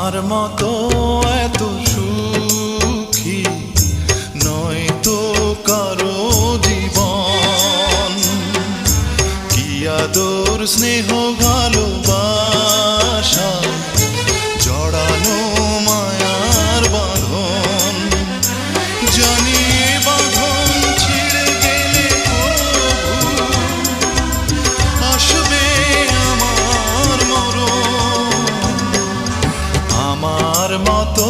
আমার মতো এত সুখী নয় তো কারো জীবন। কি আদর স্নেহ ভালোবাসা জড়ানো মায়ার বাঁধন। জানি বাঁধন ছিঁড়ে গেলে আসবে আমার মরণ। আমার মতো